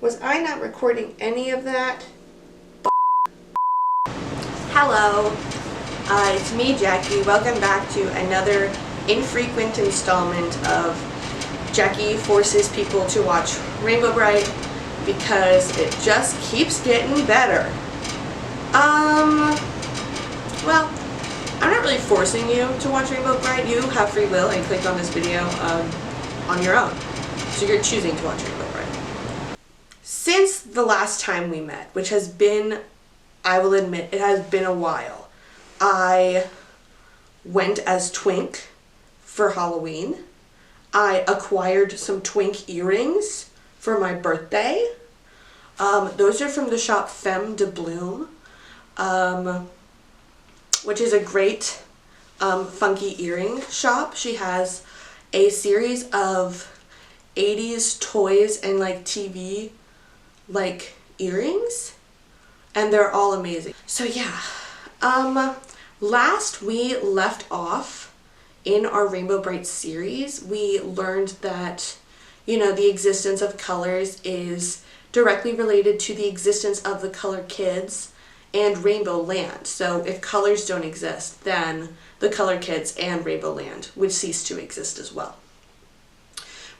Was I not recording any of that? Hello, it's me, Jackie. Welcome back to another infrequent installment of Jackie forces people to watch Rainbow Brite because it just keeps getting better. Well, I'm not really forcing you to watch Rainbow Brite. You have free will and clicked on this video on your own. So you're choosing to watch Rainbow Brite. Since the last time we met, which has been, I will admit, it has been a while, I went as Twink for Halloween. I acquired some Twink earrings for my birthday. Those are from the shop Femme de Bloom, which is a great funky earring shop. She has a series of 80s toys and like TV like earrings, and they're all amazing. So yeah, last we left off in our Rainbow Brite series, we learned that, you know, the existence of colors is directly related to the existence of the color kids and Rainbow Land. So if colors don't exist, then the color kids and Rainbow Land would cease to exist as well,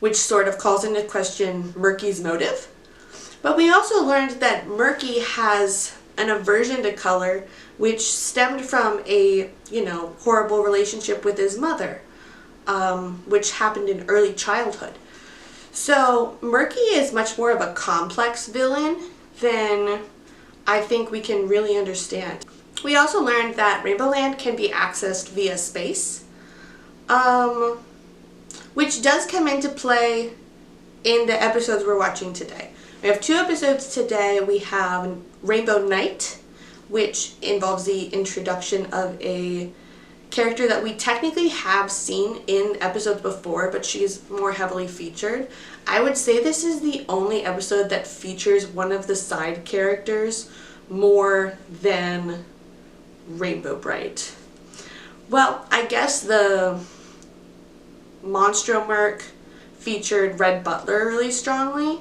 which sort of calls into question Murky's motive. But we also learned that Murky has an aversion to color, which stemmed from a, horrible relationship with his mother, which happened in early childhood. So Murky is much more of a complex villain than I think we can really understand. We also learned that Rainbow Land can be accessed via space, which does come into play in the episodes we're watching today. We have 2 episodes today. We have Rainbow Night, which involves the introduction of a character that we technically have seen in episodes before, but she's more heavily featured. I would say this is the only episode that features one of the side characters more than Rainbow Brite. Well, I guess the Monstro Merc featured Red Butler really strongly,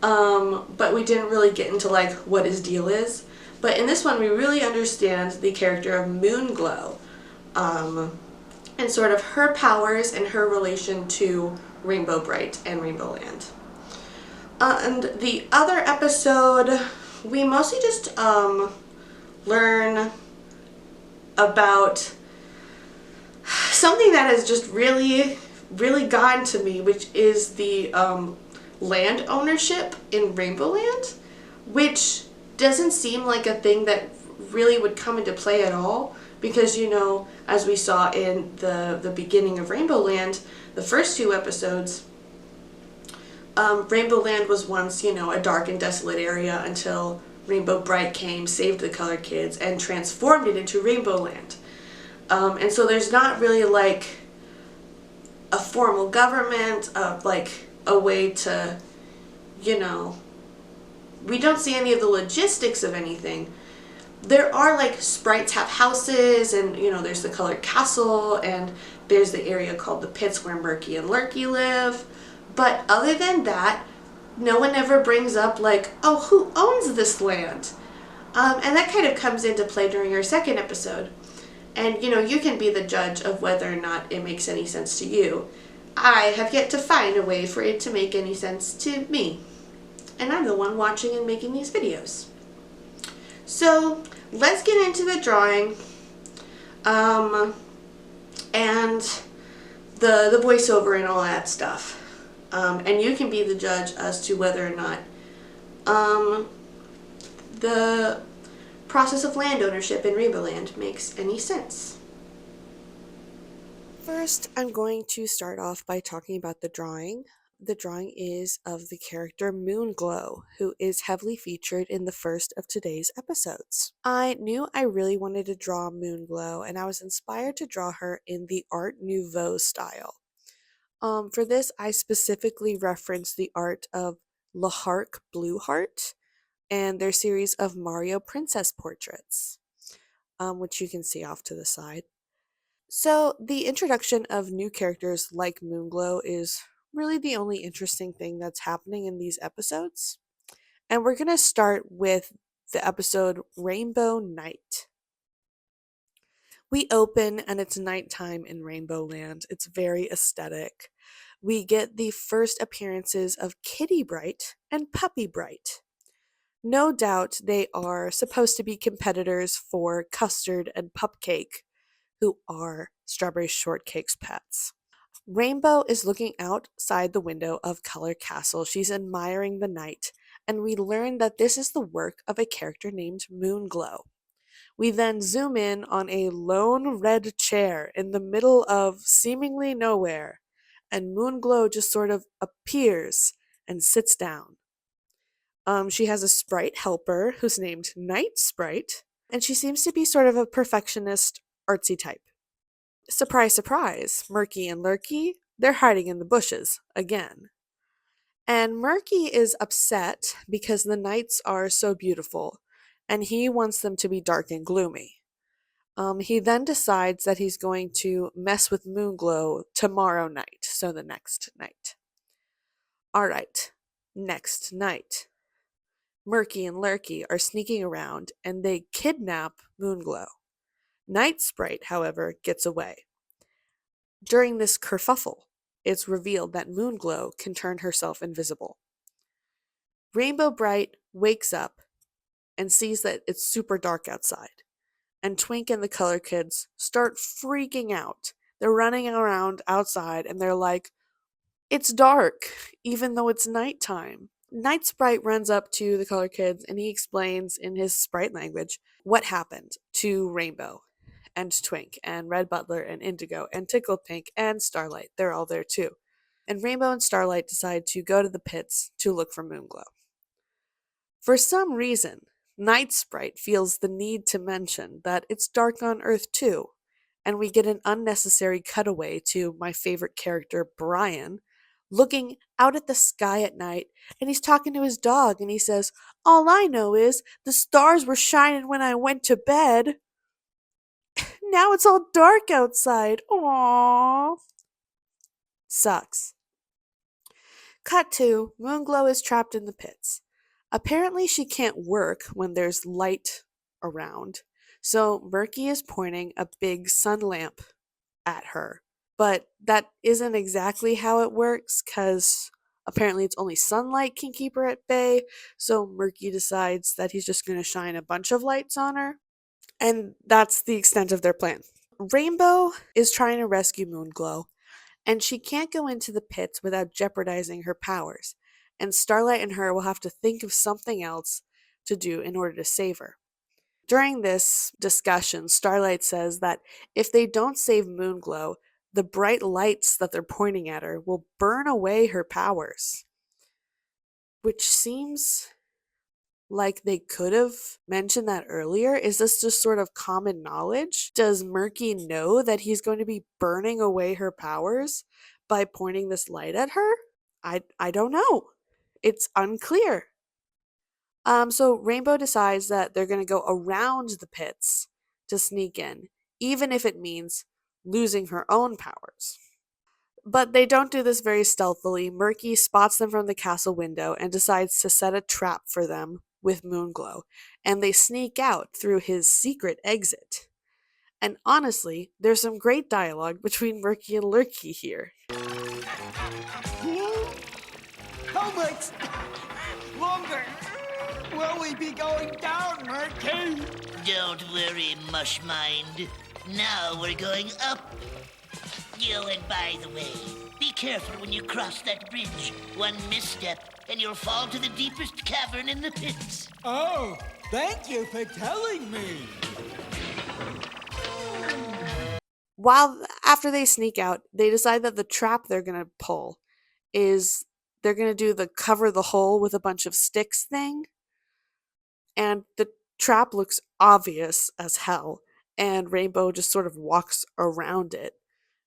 but we didn't really get into like what his deal is. But in this one we really understand the character of Moonglow, and sort of her powers and her relation to Rainbow Brite and Rainbow Land. And the other episode, we mostly just learn about something that has just really gotten to me, which is the land ownership in Rainbow Land, which doesn't seem like a thing that really would come into play at all, because as we saw in the beginning of Rainbow Land, the first 2 episodes, Rainbow Land was once a dark and desolate area until Rainbow Brite came, saved the color kids, and transformed it into Rainbow Land. And so there's not really like a formal government of like a way to, we don't see any of the logistics of anything. There are like sprites have houses, and there's the colored castle, and there's the area called the pits where Murky and Lurky live. But other than that, no one ever brings up like, oh, who owns this land? And that kind of comes into play during our second episode. And you can be the judge of whether or not it makes any sense to you. I have yet to find a way for it to make any sense to me. And I'm the one watching and making these videos. So let's get into the drawing, and the voiceover and all that stuff. And you can be the judge as to whether or not the process of land ownership in Rainbow Land makes any sense. First, I'm going to start off by talking about the drawing. The drawing is of the character Moonglow, who is heavily featured in the first of today's episodes. I knew I really wanted to draw Moonglow, and I was inspired to draw her in the Art Nouveau style. For this, I specifically referenced the art of Le Harc Blueheart and their series of Mario Princess portraits, which you can see off to the side. So the introduction of new characters like Moonglow is really the only interesting thing that's happening in these episodes. And we're going to start with the episode Rainbow Night. We open and it's nighttime in Rainbow Land. It's very aesthetic. We get the first appearances of Kitty Brite and Puppy Brite. No doubt they are supposed to be competitors for Custard and Pupcake, who are Strawberry Shortcake's pets. Rainbow is looking outside the window of Color Castle. She's admiring the night, and we learn that this is the work of a character named Moonglow. We then zoom in on a lone red chair in the middle of seemingly nowhere, and Moonglow just sort of appears and sits down. She has a sprite helper who's named Night Sprite, and she seems to be sort of a perfectionist, artsy type. Surprise, surprise, Murky and Lurky, they're hiding in the bushes again. And Murky is upset because the nights are so beautiful, and he wants them to be dark and gloomy. He then decides that he's going to mess with Moonglow tomorrow night, so the next night. Alright, next night. Murky and Lurky are sneaking around, and they kidnap Moonglow. Night Sprite, however, gets away. During this kerfuffle, it's revealed that Moonglow can turn herself invisible. Rainbow Brite wakes up and sees that it's super dark outside. And Twink and the Color Kids start freaking out. They're running around outside and they're like, it's dark, even though it's nighttime. Night Sprite runs up to the Color Kids and he explains in his sprite language what happened to Rainbow and Twink and Red Butler and Indigo and Tickled Pink and Starlight. They're all there too. And Rainbow and Starlight decide to go to the pits to look for Moonglow. For some reason, Night Sprite feels the need to mention that it's dark on Earth too, and we get an unnecessary cutaway to my favorite character, Brian, looking out at the sky at night, and he's talking to his dog, and he says, all I know is the stars were shining when I went to bed. Now it's all dark outside. Aww. Sucks. Cut to, Moonglow is trapped in the pits. Apparently she can't work when there's light around, so Murky is pointing a big sun lamp at her. But that isn't exactly how it works, because apparently it's only sunlight can keep her at bay, so Murky decides that he's just going to shine a bunch of lights on her. And that's the extent of their plan. Rainbow is trying to rescue Moonglow, and she can't go into the pits without jeopardizing her powers, and Starlight and her will have to think of something else to do in order to save her. During this discussion, Starlight says that if they don't save Moonglow, the bright lights that they're pointing at her will burn away her powers. Which seems like they could have mentioned that earlier. Is this just sort of common knowledge? Does Murky know that he's going to be burning away her powers by pointing this light at her? I don't know. It's unclear. So Rainbow decides that they're going to go around the pits to sneak in, even if it means losing her own powers. But they don't do this very stealthily. Murky spots them from the castle window and decides to set a trap for them with Moonglow, and they sneak out through his secret exit. And honestly, there's some great dialogue between Murky and Lurky here. How much longer will we be going down, Murky? Don't worry, Mushmind. Now we're going up. Oh, and by the way, be careful when you cross that bridge. One misstep, and you'll fall to the deepest cavern in the pits. Oh, thank you for telling me. After they sneak out, they decide that the trap they're going to pull is they're going to do the cover the hole with a bunch of sticks thing. And the trap looks obvious as hell, and Rainbow just sort of walks around it.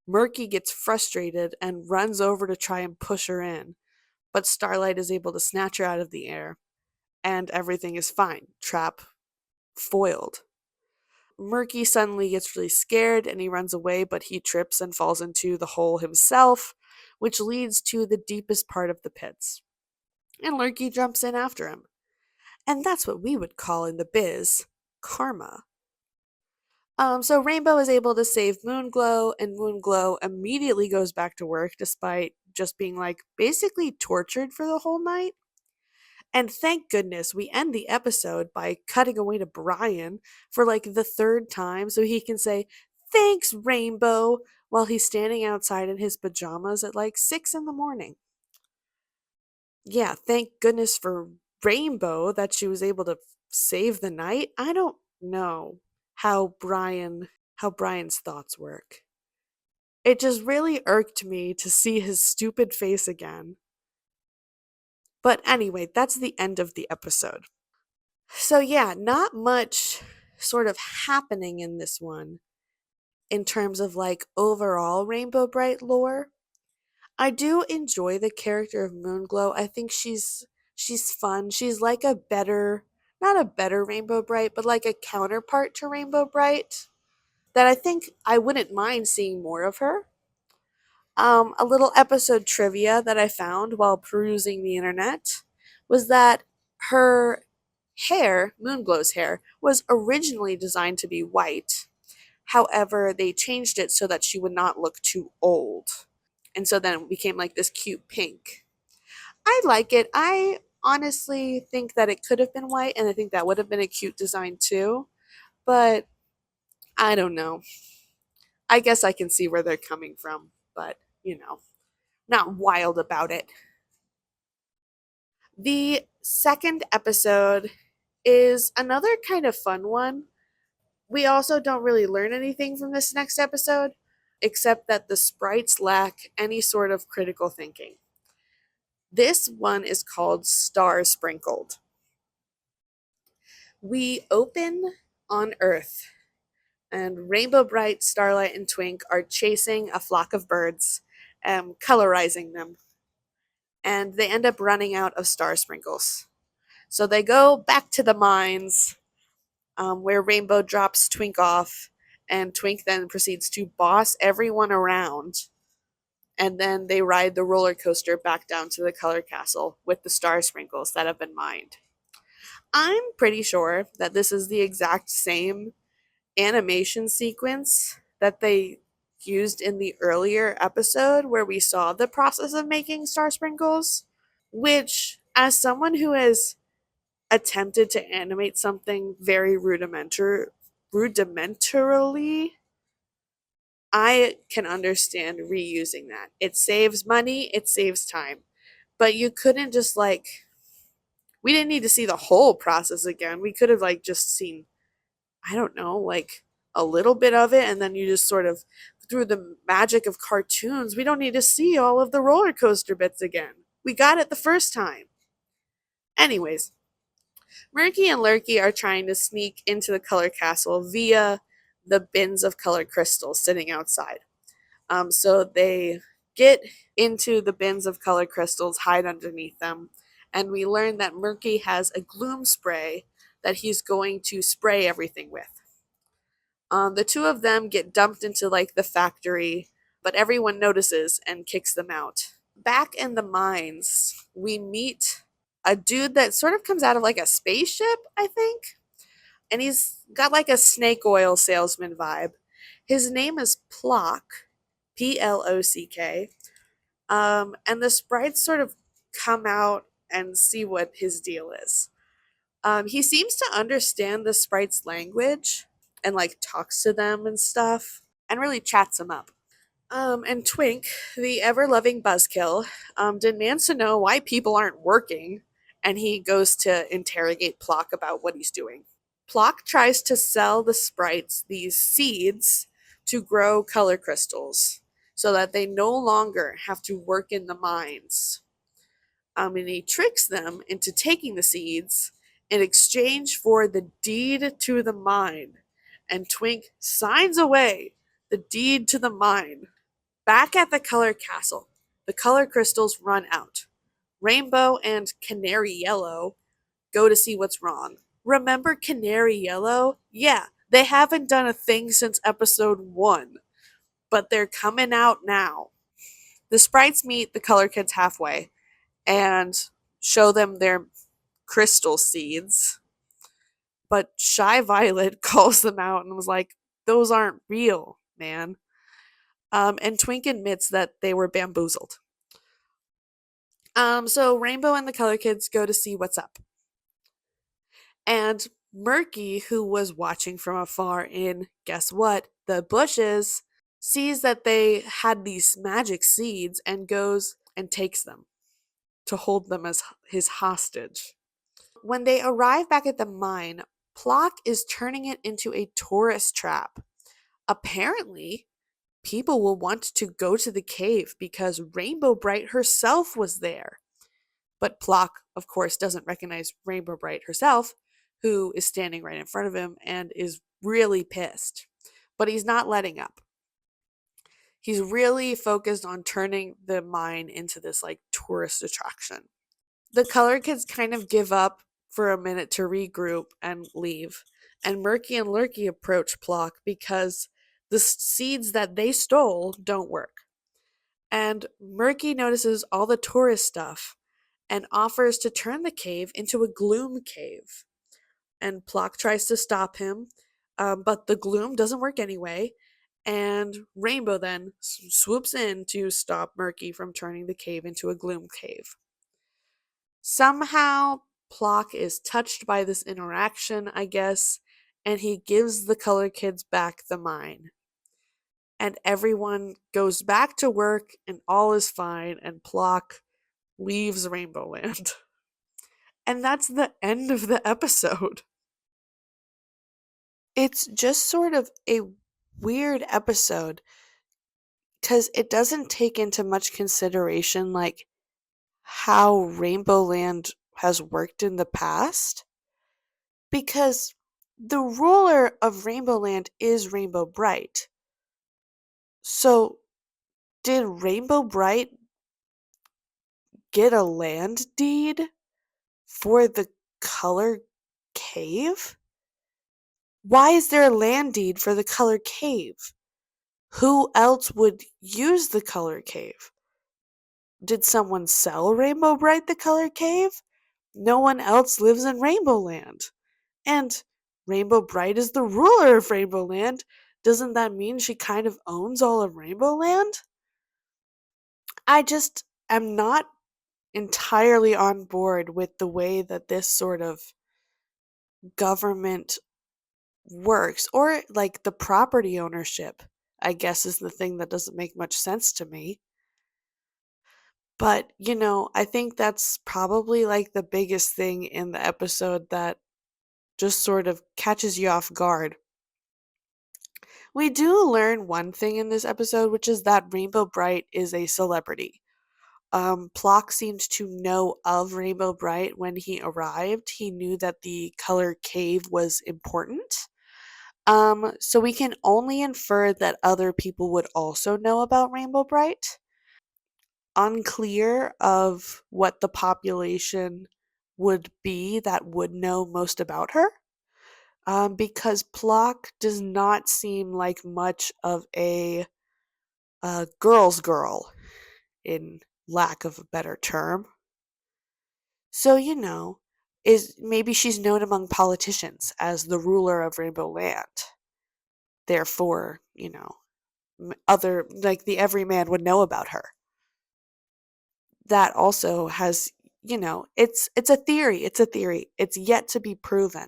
Murky gets frustrated and runs over to try and push her in, but Starlight is able to snatch her out of the air, and everything is fine. Trap foiled. Murky suddenly gets really scared and he runs away, but he trips and falls into the hole himself, which leads to the deepest part of the pits. And Lurky jumps in after him. And that's what we would call in the biz karma. So Rainbow is able to save Moonglow, and Moonglow immediately goes back to work despite just being like basically tortured for the whole night. And thank goodness we end the episode by cutting away to Brian for like the third time so he can say, "Thanks, Rainbow," while he's standing outside in his pajamas at like 6 in the morning. Yeah, thank goodness for Rainbow that she was able to save the night. I don't know how Brian's thoughts work. It just really irked me to see his stupid face again. But anyway, that's the end of the episode. So yeah, not much sort of happening in this one in terms of like overall Rainbow Brite lore. I do enjoy the character of Moonglow. I think she's fun. She's like a better, not a better Rainbow Brite, but like a counterpart to Rainbow Brite that I think I wouldn't mind seeing more of her. A little episode trivia that I found while perusing the internet was that her hair, Moonglow's hair, was originally designed to be white. However, they changed it so that she would not look too old. And so then it became like this cute pink. I like it. I honestly think that it could have been white, and I think that would have been a cute design too. But I don't know. I guess I can see where they're coming from, but not wild about it. The second episode is another kind of fun one. We also don't really learn anything from this next episode, except that the sprites lack any sort of critical thinking. This one is called Star Sprinkled. We open on Earth, and Rainbow Brite, Starlight, and Twink are chasing a flock of birds, colorizing them. And they end up running out of star sprinkles. So they go back to the mines where Rainbow drops Twink off, and Twink then proceeds to boss everyone around. And then they ride the roller coaster back down to the color castle with the star sprinkles that have been mined. I'm pretty sure that this is the exact same animation sequence that they used in the earlier episode where we saw the process of making star sprinkles, which, as someone who has attempted to animate something very rudimentarily, I can understand reusing that. It saves money, it saves time. But you couldn't just we didn't need to see the whole process again. We could have just seen, I don't know, a little bit of it, and then you just sort of, through the magic of cartoons, we don't need to see all of the roller coaster bits again. We got it the first time. Anyways, Murky and Lurky are trying to sneak into the color castle via the bins of color crystals sitting outside. So they get into the bins of color crystals, hide underneath them, and we learn that Murky has a gloom spray that he's going to spray everything with. The two of them get dumped into the factory, but everyone notices and kicks them out. Back in the mines, we meet a dude that sort of comes out of a spaceship, I think. And he's got a snake oil salesman vibe. His name is Plock, Plock. And the sprites sort of come out and see what his deal is. He seems to understand the sprites' language and talks to them and stuff and really chats them up. And Twink, the ever-loving buzzkill, demands to know why people aren't working, and he goes to interrogate Plock about what he's doing. Plock tries to sell the sprites these seeds to grow color crystals so that they no longer have to work in the mines. And he tricks them into taking the seeds in exchange for the deed to the mine. And Twink signs away the deed to the mine. Back at the color castle, the color crystals run out. Rainbow and Canary Yellow go to see what's wrong. Remember Canary Yellow? Yeah, they haven't done a thing since episode 1, but they're coming out now. The sprites meet the color kids halfway and show them their crystal seeds. But Shy Violet calls them out and was like, those aren't real, man. And Twink admits that they were bamboozled. So Rainbow and the Color Kids go to see what's up. And Murky, who was watching from afar in, guess what, the bushes, sees that they had these magic seeds and goes and takes them to hold them as his hostage. When they arrive back at the mine, Plock is turning it into a tourist trap. Apparently, people will want to go to the cave because Rainbow Brite herself was there. But Plock, of course, doesn't recognize Rainbow Brite herself, who is standing right in front of him and is really pissed. But he's not letting up. He's really focused on turning the mine into this like tourist attraction. The Color Kids kind of give up for a minute to regroup and leave. And Murky and Lurky approach Plock because the seeds that they stole don't work. And Murky notices all the tourist stuff and offers to turn the cave into a gloom cave. And Plock tries to stop him, but the gloom doesn't work anyway. And Rainbow then swoops in to stop Murky from turning the cave into a gloom cave. Somehow, Plock is touched by this interaction, I guess, and he gives the Color Kids back the mine. And everyone goes back to work, and all is fine, and Plock leaves Rainbow Land. And that's the end of the episode. It's just sort of a weird episode because it doesn't take into much consideration like how Rainbow Land has worked in the past, because the ruler of Rainbow Land is Rainbow Brite. So did Rainbow Brite get a land deed for the Color Cave? Why is there a land deed for the Color Cave? Who else would use the Color Cave? Did someone sell Rainbow Brite the Color Cave? No one else lives in Rainbow Land. And Rainbow Brite is the ruler of Rainbow Land. Doesn't that mean she kind of owns all of Rainbow Land? I just am not entirely on board with the way that this sort of government works, or like the property ownership, I guess, is the thing that doesn't make much sense to me. But, I think that's probably like the biggest thing in the episode that just sort of catches you off guard. We do learn one thing in this episode, which is that Rainbow Brite is a celebrity. Plock seemed to know of Rainbow Brite when he arrived. He knew that the Color Cave was important. So we can only infer that other people would also know about Rainbow Brite. Unclear of what the population would be that would know most about her. Because Plock does not seem like much of a girl's girl, in lack of a better term. So, maybe she's known among politicians as the ruler of Rainbow Land. Therefore, other, like the everyman would know about her. That also has, it's a theory. It's a theory. It's yet to be proven.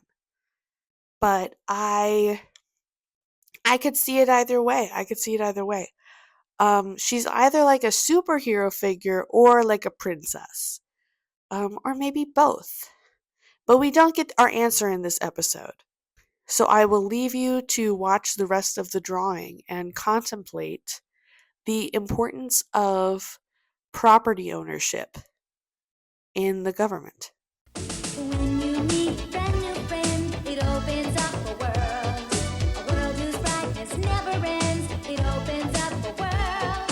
But I could see it either way. She's either like a superhero figure or like a princess. Or maybe both. But we don't get our answer in this episode. So I will leave you to watch the rest of the drawing and contemplate the importance of property ownership in the government. When you meet a new friend, it opens up a world whose brightness never ends. It opens up a world.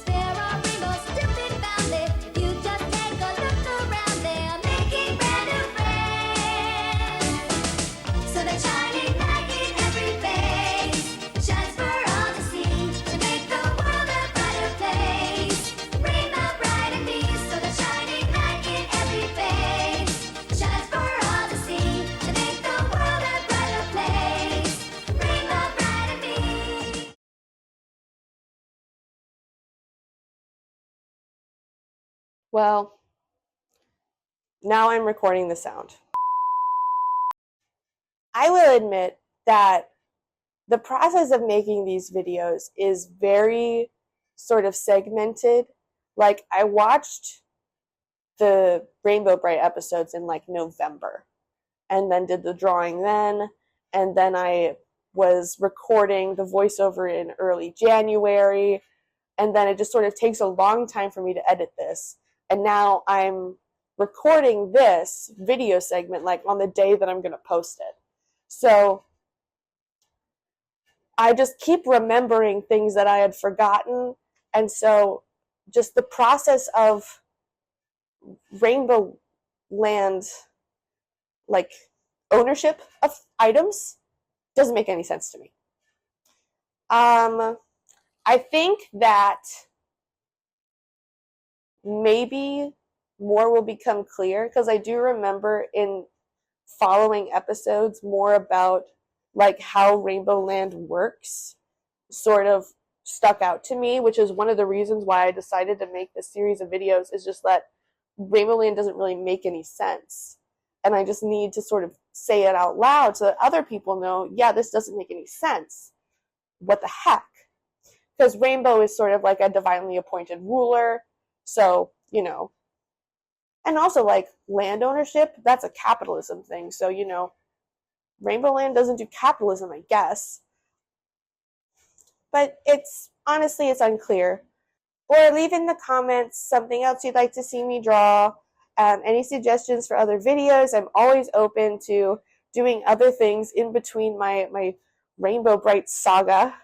There are rainbows to be found there. If you just take a look around, they're making brand new friends. So the shining light in every face shines for all to see to make the world a brighter place. Rainbow Brite and me, so the shining light in every face. Well, now I'm recording the sound. I will admit that the process of making these videos is very sort of segmented. Like, I watched the Rainbow Brite episodes in like November and then did the drawing then, and then I was recording the voiceover in early January, and then it just sort of takes a long time for me to edit this. And now I'm recording this video segment like on the day that I'm going to post it. So I just keep remembering things that I had forgotten. And so just the process of Rainbow Land, like ownership of items, doesn't make any sense to me. I think that maybe more will become clear, because I do remember in following episodes more about like how Rainbow Land works sort of stuck out to me, which is one of the reasons why I decided to make this series of videos, is just that Rainbow Land doesn't really make any sense. And I just need to sort of say it out loud so that other people know, yeah, this doesn't make any sense. What the heck? Because Rainbow is sort of like a divinely appointed ruler. So, you know. And also, like, land ownership, that's a capitalism thing. So, you know, Rainbow Land doesn't do capitalism, I guess. But it's, honestly, it's unclear. Or leave in the comments something else you'd like to see me draw. Any suggestions for other videos. I'm always open to doing other things in between my Rainbow Brite saga.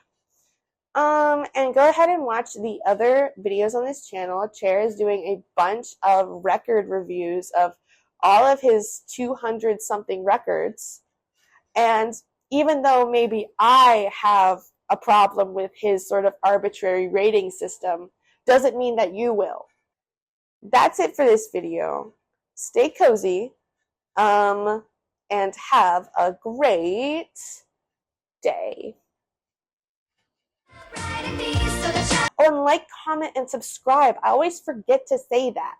And go ahead and watch the other videos on this channel. Chair is doing a bunch of record reviews of all of his 200-something records. And even though maybe I have a problem with his sort of arbitrary rating system, doesn't mean that you will. That's it for this video. Stay cozy, and have a great day. Oh, and like, comment, and subscribe. I always forget to say that.